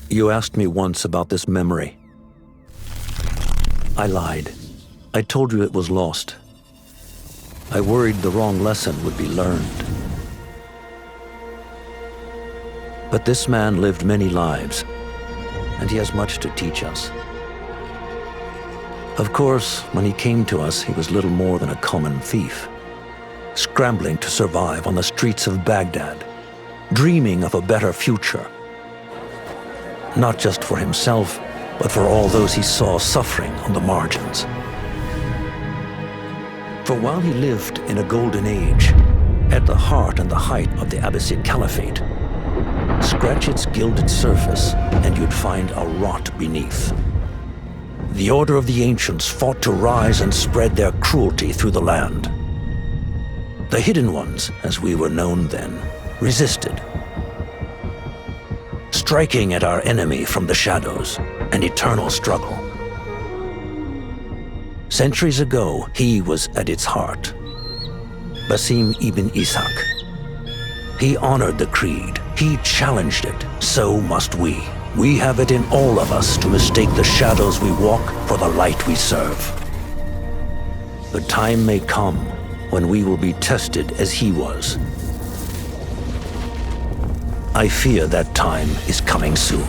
You asked me once about this memory. I lied. I told you it was lost. I worried the wrong lesson would be learned. But this man lived many lives, and he has much to teach us. Of course, when he came to us, he was little more than a common thief, scrambling to survive on the streets of Baghdad, dreaming of a better future. Not just for himself, but for all those he saw suffering on the margins. For while he lived in a golden age, at the heart and the height of the Abbasid Caliphate, scratch its gilded surface and you'd find a rot beneath. The Order of the Ancients fought to rise and spread their cruelty through the land. The Hidden Ones, as we were known then, resisted, striking at our enemy from the shadows, an eternal struggle. Centuries ago, he was at its heart, Basim ibn Ishaq. He honored the Creed, he challenged it, so must we. We have it in all of us to mistake the shadows we walk for the light we serve. The time may come when we will be tested as he was. I fear that time is coming soon.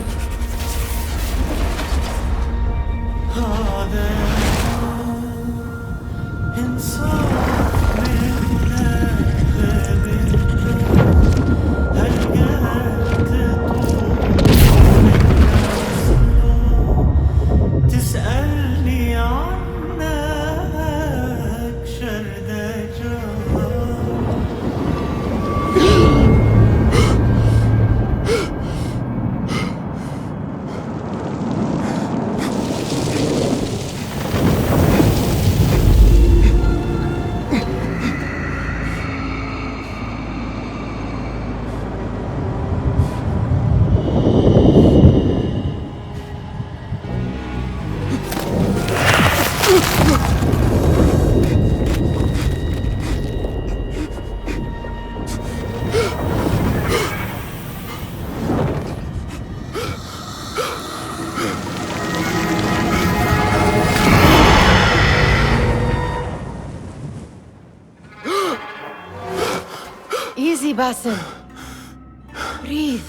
Easy, Basim. Breathe.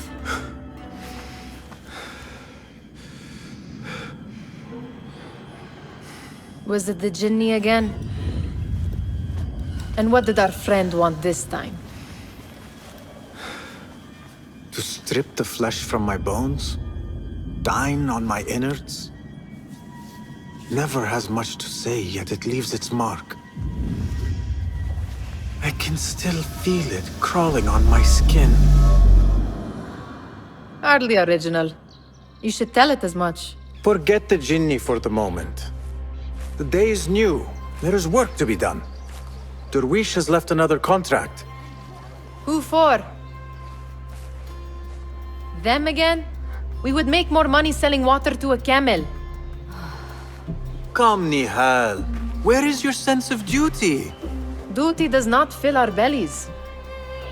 Was it the Jinni again? And what did our friend want this time? To strip the flesh from my bones? Dine on my innards? Never has much to say, yet it leaves its mark. I can still feel it crawling on my skin. Hardly original. You should tell it as much. Forget the Jinni for the moment. The day is new. There is work to be done. Derwish has left another contract. Who for? Them again? We would make more money selling water to a camel. Come, Nihal. Where is your sense of duty? Duty does not fill our bellies.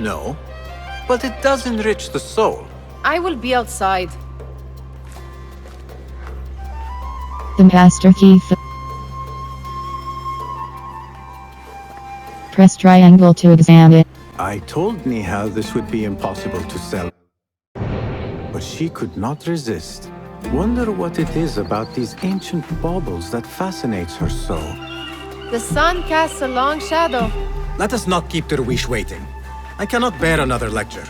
No, but it does enrich the soul. I will be outside. The master key. Press triangle to examine. I told Nihal this would be impossible to sell, but she could not resist. Wonder what it is about these ancient baubles that fascinates her so. The sun casts a long shadow. Let us not keep Derwish waiting. I cannot bear another lecture.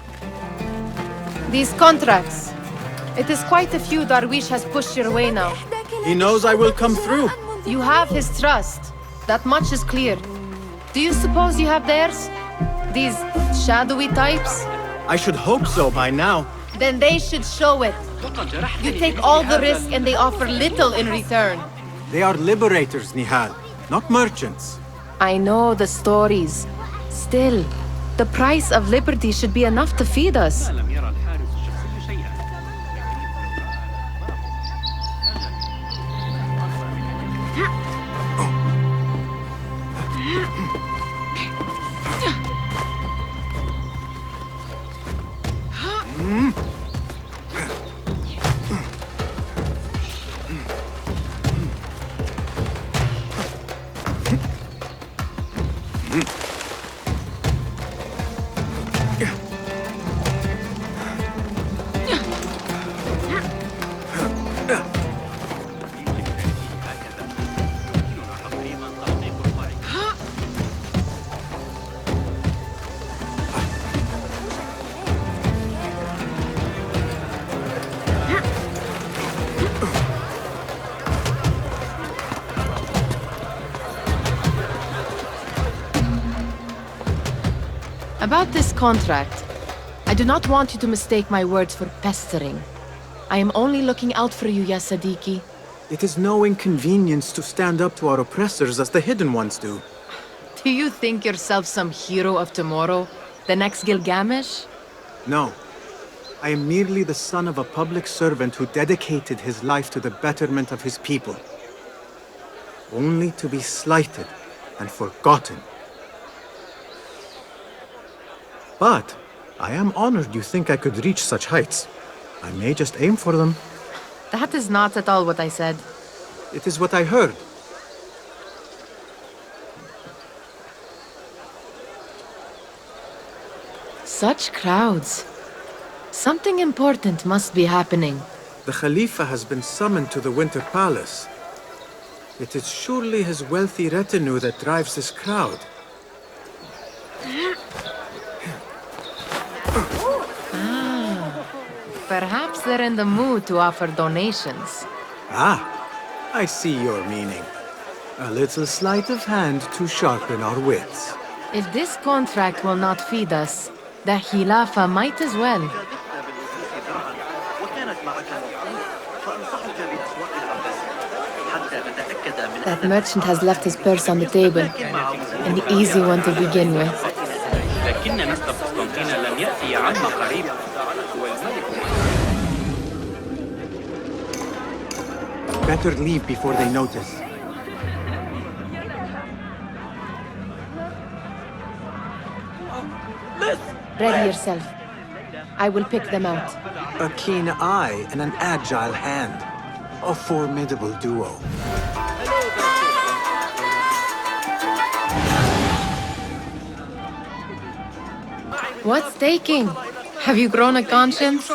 These contracts. It is quite a few Darwish has pushed your way now. He knows I will come through. You have his trust. That much is clear. Do you suppose you have theirs? These shadowy types? I should hope so by now. Then they should show it. You take all the risk and they offer little in return. They are liberators, Nihal, not merchants. I know the stories. Still, the price of liberty should be enough to feed us. About this contract, I do not want you to mistake my words for pestering. I am only looking out for you, ya Sadiki. It is no inconvenience to stand up to our oppressors as the Hidden Ones do. Do you think yourself some hero of tomorrow? The next Gilgamesh? No. I am merely the son of a public servant who dedicated his life to the betterment of his people. Only to be slighted and forgotten. But I am honored you think I could reach such heights. I may just aim for them. That is not at all what I said. It is what I heard. Such crowds. Something important must be happening. The Khalifa has been summoned to the Winter Palace. It is surely his wealthy retinue that drives this crowd. Perhaps they're in the mood to offer donations. Ah, I see your meaning. A little sleight of hand to sharpen our wits. If this contract will not feed us, the Khilafa might as well. That merchant has left his purse on the table. An easy one to begin with. Better leave before they notice. Ready yourself. I will pick them out. A keen eye and an agile hand. A formidable duo. What's taking? Have you grown a conscience?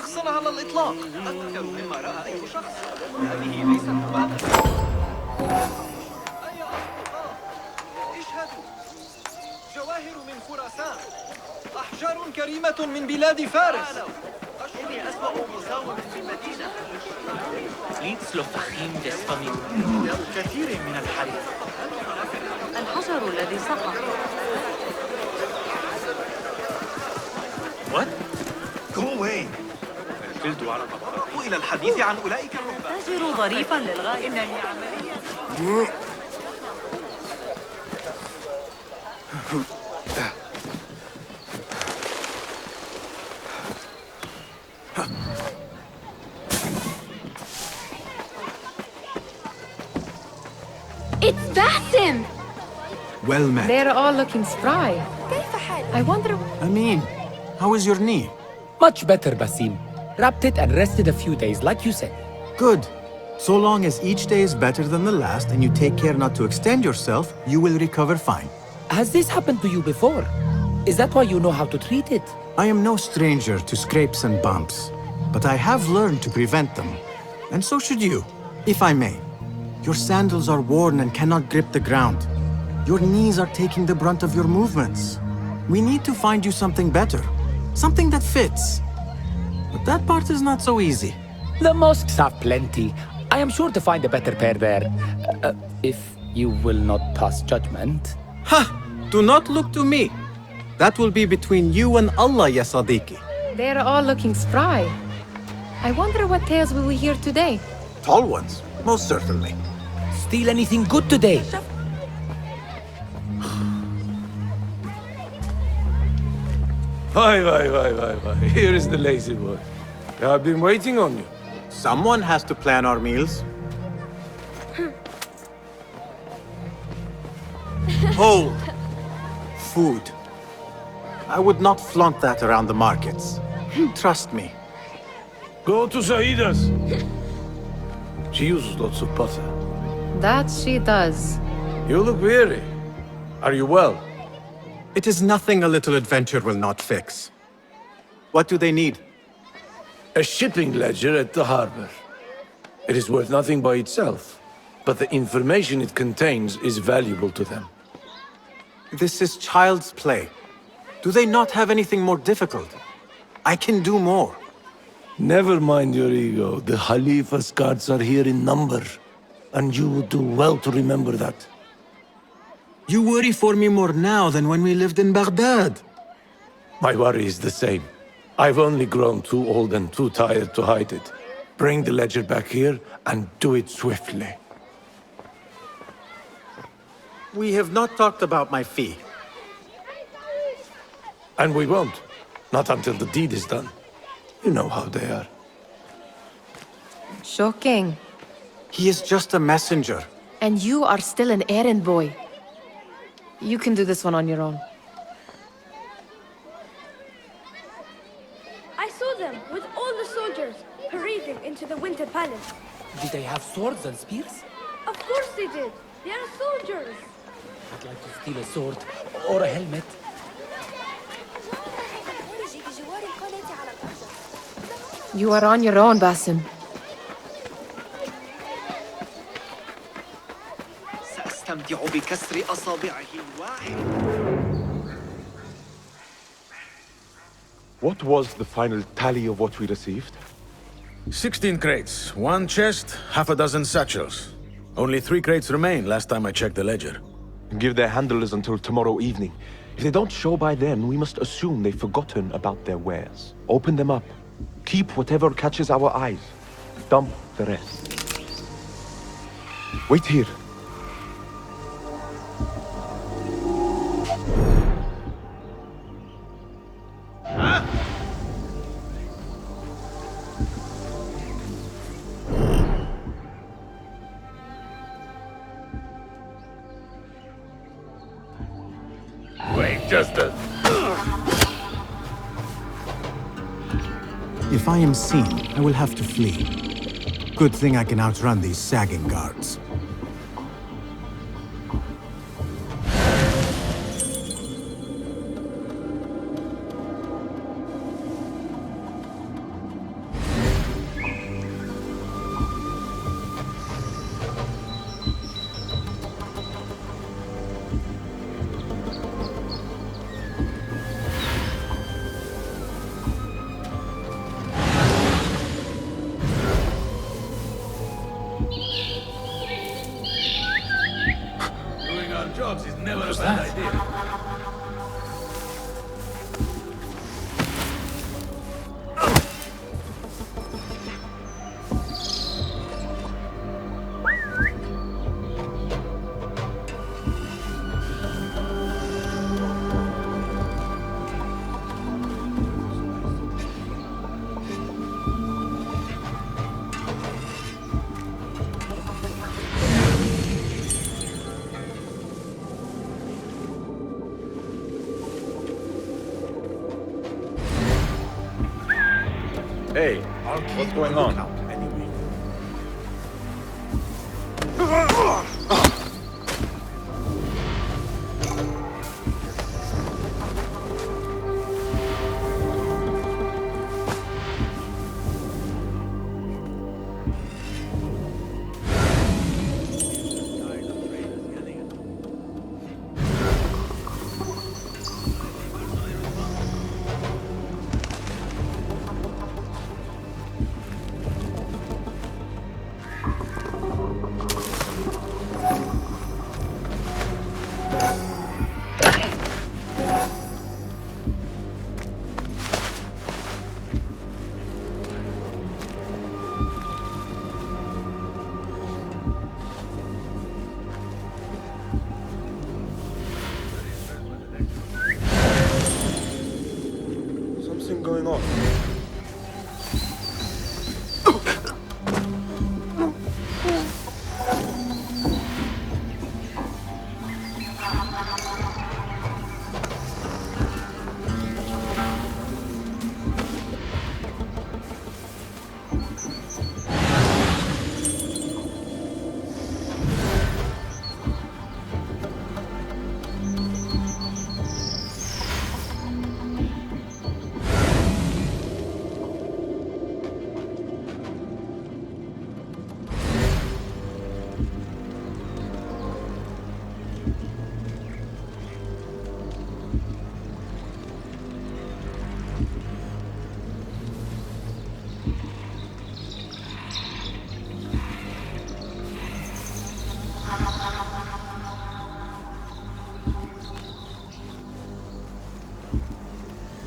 أحجار كريمة من بلاد فارس. كثير من الحريق. الحجر الذي سقط. What? Go away. إلى الحديث عن أولئك الرهبان. تاجر ظريفا للغاية. إنني عملية. It's Basim! Well met. They're all looking spry. I wonder... Amin, how is your knee? Much better, Basim. Wrapped it and rested a few days, like you said. Good. So long as each day is better than the last and you take care not to extend yourself, you will recover fine. Has this happened to you before? Is that why you know how to treat it? I am no stranger to scrapes and bumps, but I have learned to prevent them. And so should you, if I may. Your sandals are worn and cannot grip the ground. Your knees are taking the brunt of your movements. We need to find you something better. Something that fits. But that part is not so easy. The mosques have plenty. I am sure to find a better pair there. If you will not pass judgment. Ha! Do not look to me. That will be between you and Allah, ya Sadiki. They're all looking spry. I wonder what tales we will hear today. Tall ones, most certainly. Steal anything good today? Why. Here is the lazy boy. I've been waiting on you. Someone has to plan our meals. Hold. Food. I would not flaunt that around the markets. Trust me. Go to Saida's. She uses lots of butter. That she does. You look weary. Are you well? It is nothing a little adventure will not fix. What do they need? A shipping ledger at the harbor. It is worth nothing by itself, but the information it contains is valuable to them. This is child's play. Do they not have anything more difficult? I can do more. Never mind your ego. The Khalifa's guards are here in number, and you would do well to remember that. You worry for me more now than when we lived in Baghdad. My worry is the same. I've only grown too old and too tired to hide it. Bring the ledger back here and do it swiftly. We have not talked about my fee. And we won't. Not until the deed is done. You know how they are. Shocking. He is just a messenger. And you are still an errand boy. You can do this one on your own. I saw them with all the soldiers parading into the Winter Palace. Do they have swords and spears? Of course they did. They are soldiers. I'd like to steal a sword or a helmet. You are on your own, Basim. سأستمتع بكسر أصابعه الواحد. What was the final tally of what we received? 16 crates, 1 chest, half a dozen satchels. Only 3 crates remain last time I checked the ledger. Give their handlers until tomorrow evening. If they don't show by then, we must assume they've forgotten about their wares. Open them up. Keep whatever catches our eyes. Dump the rest. Wait here. Wait just a... If I am seen, I will have to flee. Good thing I can outrun these sagging guards. Doing our jobs is never a bad idea. Hey, what's going on?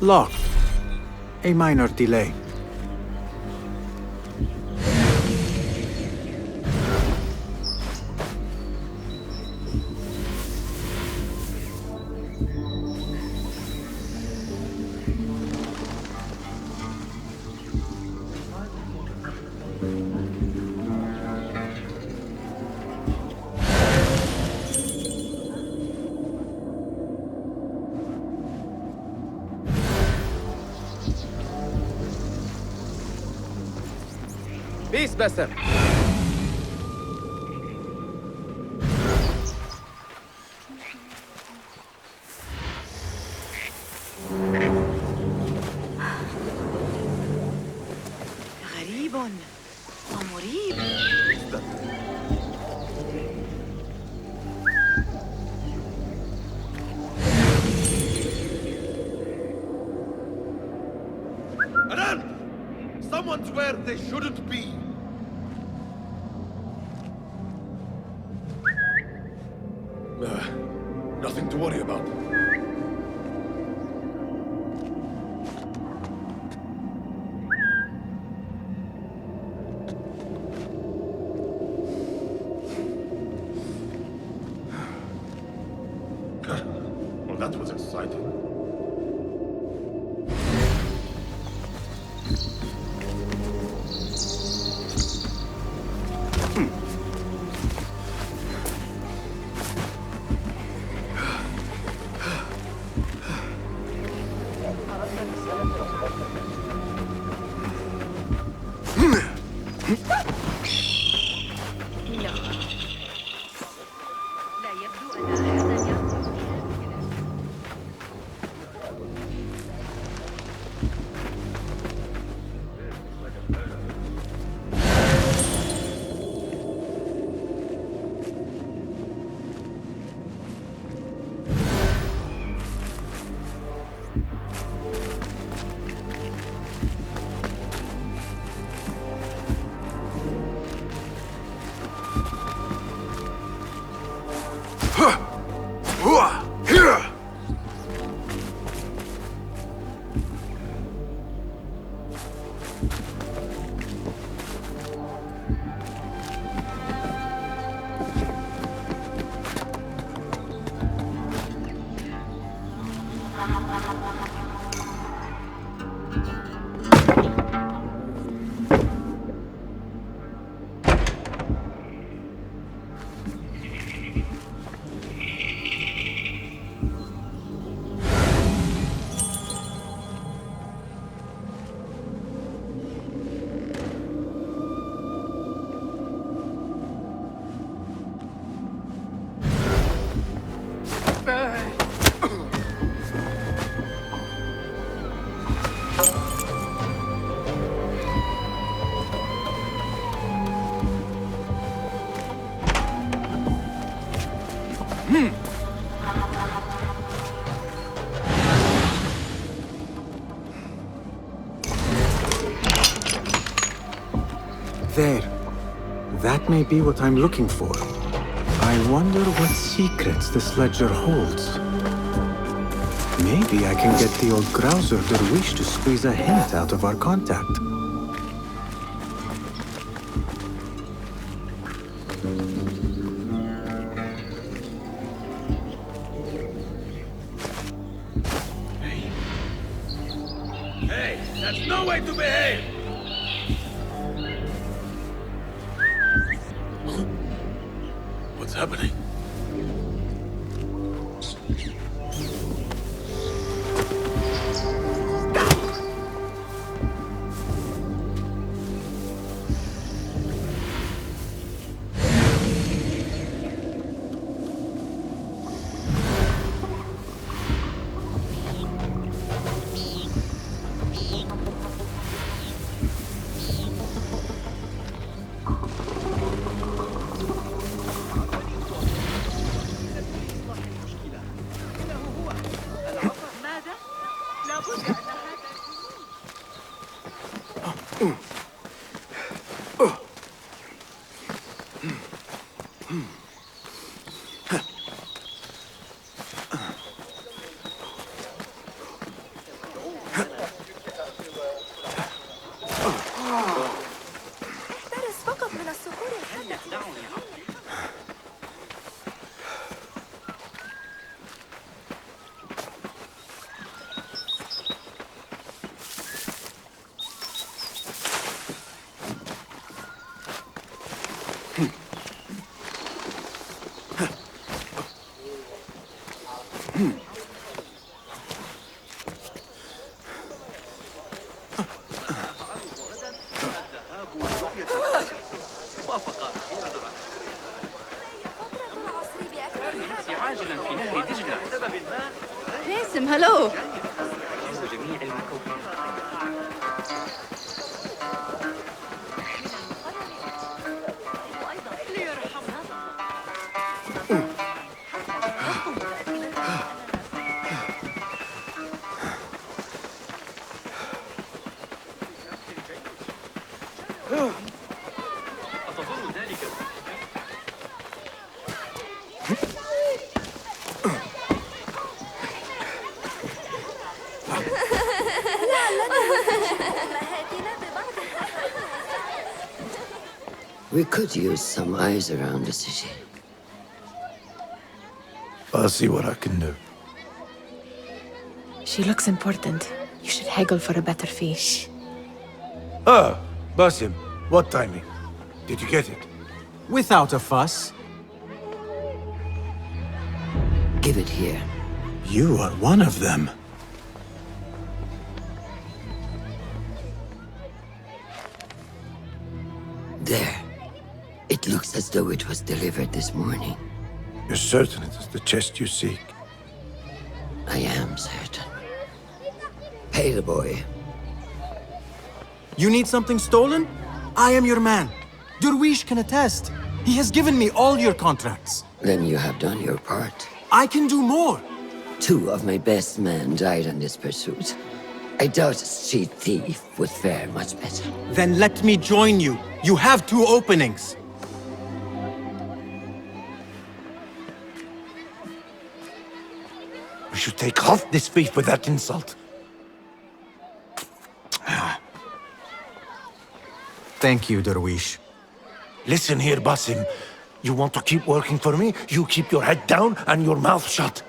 Locked. A minor delay. Peace, Besser. غريب ومريب. Anan! Someone's where they shouldn't be. Nothing to worry about. Well, that was exciting. There. That may be what I'm looking for. I wonder what secrets this ledger holds. Maybe I can get the old grouser Derwish to squeeze a hint out of our contact. Hey, that's no way to behave! What's happening? باسم هلو. We could use some eyes around the city. I'll see what I can do. She looks important. You should haggle for a better fee. Ah, Basim, what timing? Did you get it? Without a fuss. Give it here. You are one of them. There. It looks as though it was delivered this morning. You're certain it is the chest you seek? I am certain. Pay the boy. You need something stolen? I am your man. Derwish can attest. He has given me all your contracts. Then you have done your part. I can do more. 2 of my best men died in this pursuit. I doubt a street thief would fare much better. Then let me join you. You have 2 openings. We should take half this beef with that insult. Thank you, Derwish. Listen here, Basim. You want to keep working for me? You keep your head down and your mouth shut.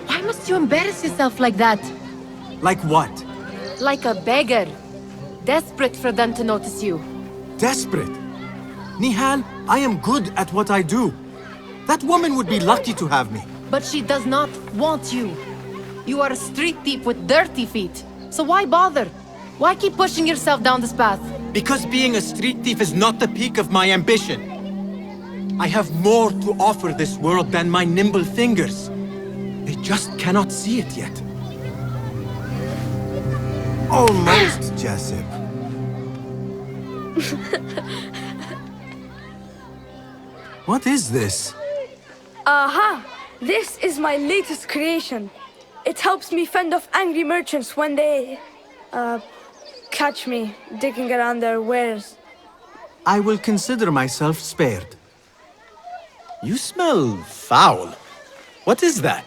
Why must you embarrass yourself like that? Like what? Like a beggar. Desperate for them to notice you. Desperate? Nihal, I am good at what I do. That woman would be lucky to have me. But she does not want you. You are a street thief with dirty feet. So why bother? Why keep pushing yourself down this path? Because being a street thief is not the peak of my ambition. I have more to offer this world than my nimble fingers. They just cannot see it yet. Almost, Jasip. What is this? Aha! This is my latest creation. It helps me fend off angry merchants when they... catch me digging around their wares. I will consider myself spared. You smell foul. What is that?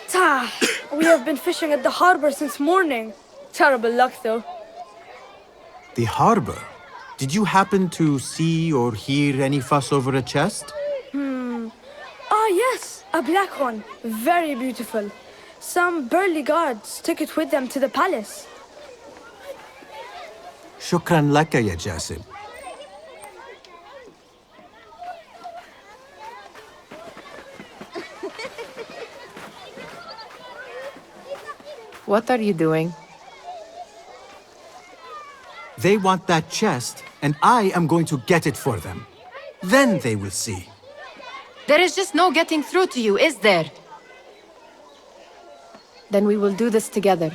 Tah! We have been fishing at the harbor since morning. Terrible luck, though. The harbor? Did you happen to see or hear any fuss over a chest? Ah, yes! A black one. Very beautiful. Some burly guards took it with them to the palace. Shukran laka, ya Jasib. What are you doing? They want that chest, and I am going to get it for them. Then they will see. There is just no getting through to you, is there? Then we will do this together.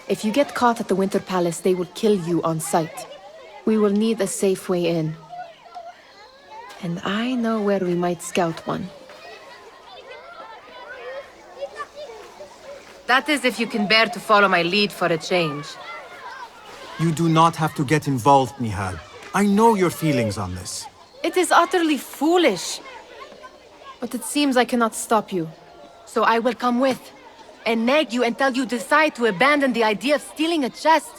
If you get caught at the Winter Palace, they will kill you on sight. We will need a safe way in. And I know where we might scout one. That is if you can bear to follow my lead for a change. You do not have to get involved, Nihal. I know your feelings on this. It is utterly foolish. But it seems I cannot stop you. So I will come with, and nag you until you decide to abandon the idea of stealing a chest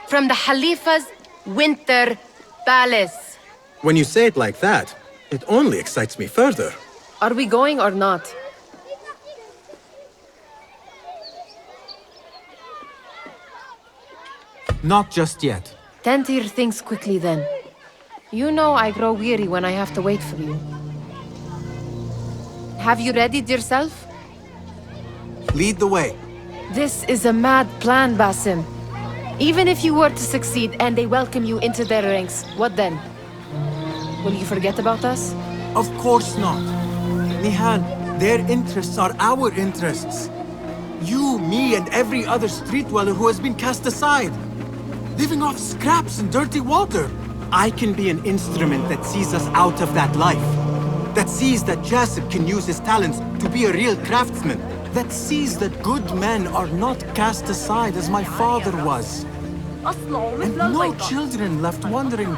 from the Khalifa's winter palace. When you say it like that, it only excites me further. Are we going or not? Not just yet. Tend to your things quickly then. You know I grow weary when I have to wait for you. Have you readied yourself? Lead the way. This is a mad plan, Basim. Even if you were to succeed and they welcome you into their ranks, what then? Will you forget about us? Of course not. Nihal, their interests are our interests. You, me, and every other street dweller who has been cast aside. Living off scraps and dirty water. I can be an instrument that sees us out of that life. That sees that Jasip can use his talents to be a real craftsman. That sees that good men are not cast aside as my father was. And no children left wondering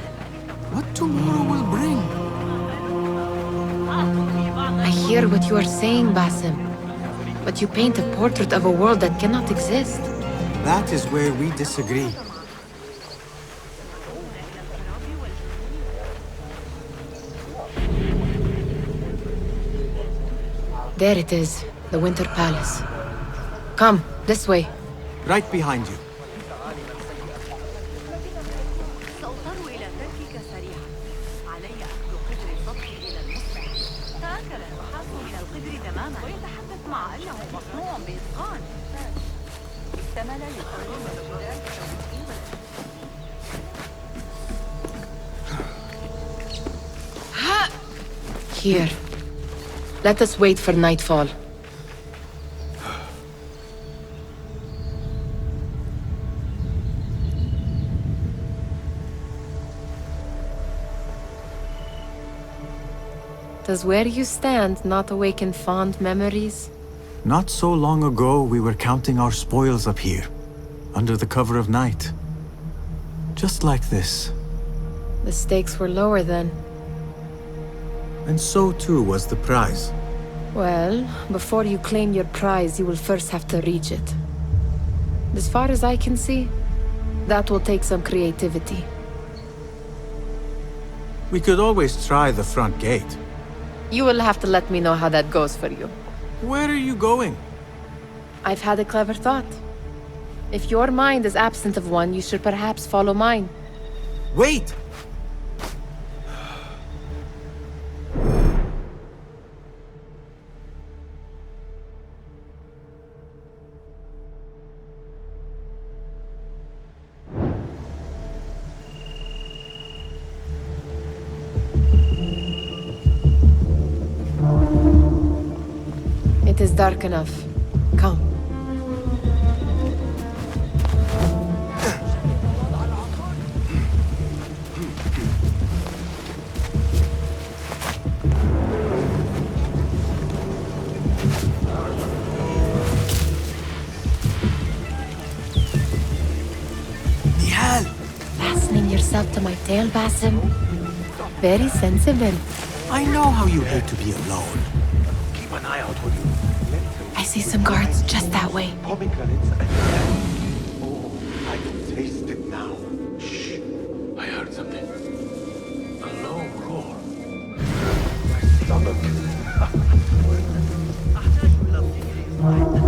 what tomorrow will bring. I hear what you are saying, Basim. But you paint a portrait of a world that cannot exist. That is where we disagree. There it is, the Winter Palace. Come, this way. Right behind you. Here. Let us wait for nightfall. Does where you stand not awaken fond memories? Not so long ago, we were counting our spoils up here, under the cover of night. Just like this. The stakes were lower then. And so too was the prize. Well, before you claim your prize, you will first have to reach it. As far as I can see, that will take some creativity. We could always try the front gate. You will have to let me know how that goes for you. Where are you going? I've had a clever thought. If your mind is absent of one, you should perhaps follow mine. Wait! It is dark enough. Come. Nihal! Fastening yourself to my tail, Basim? Very sensible. I know how you hate to be alone. Keep an eye out on you. I see some guards just that way. Pomegranates and oh, I can taste it now. Shh. I heard something. A low roar. My stomach. أحتاج إلى الذكر واحدا.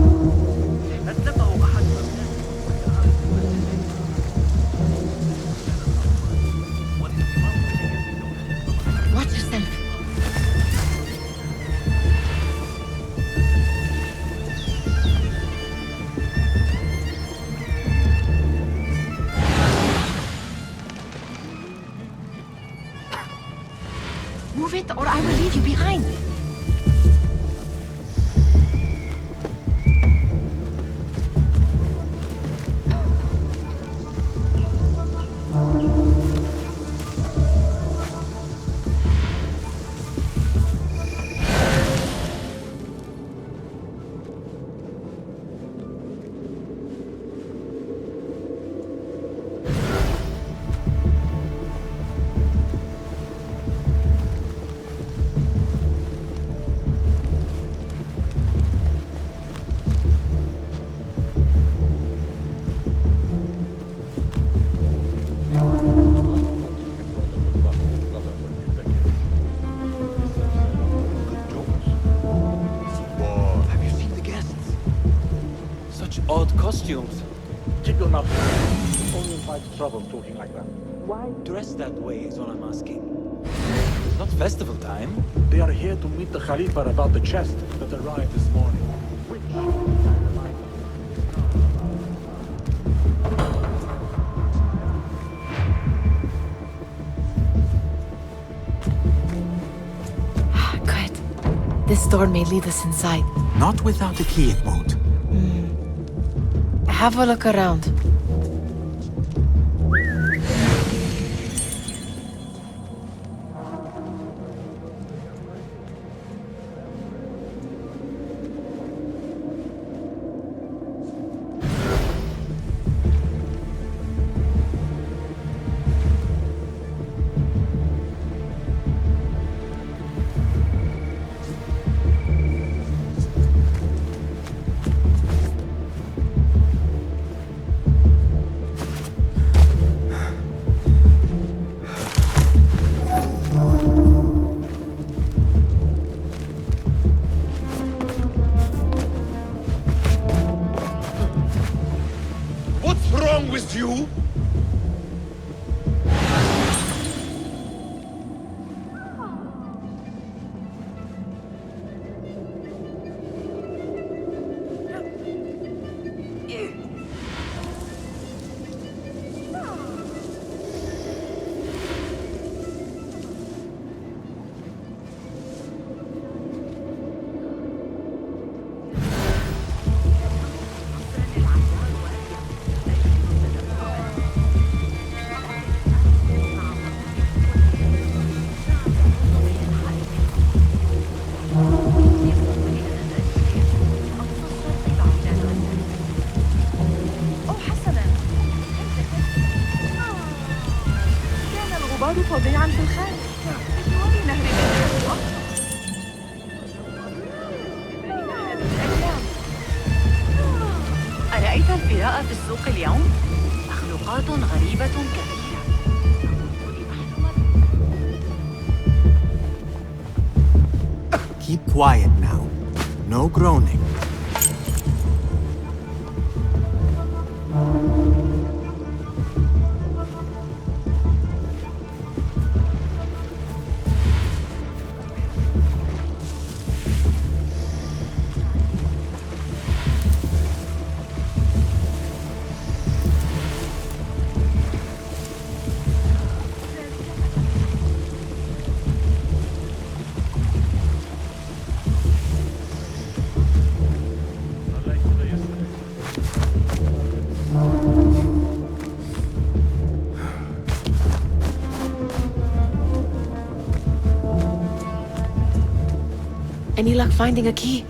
أدبه أحد Watch yourself. Move it, or I will leave you behind. costumes. Keep your mouth shut. Only invites trouble talking like that. Why dress that way is all I'm asking. It's not festival time. They are here to meet the Khalifa about the chest that arrived this morning. Which? Good. This door may lead us inside. Not without a key, it won't. Have a look around. With you? فظيعا في الخارج بجوار نهر أرأيت الفراء في السوق اليوم؟ مخلوقات غريبة كثيرة. Keep quiet now. No groaning. Any luck finding a key?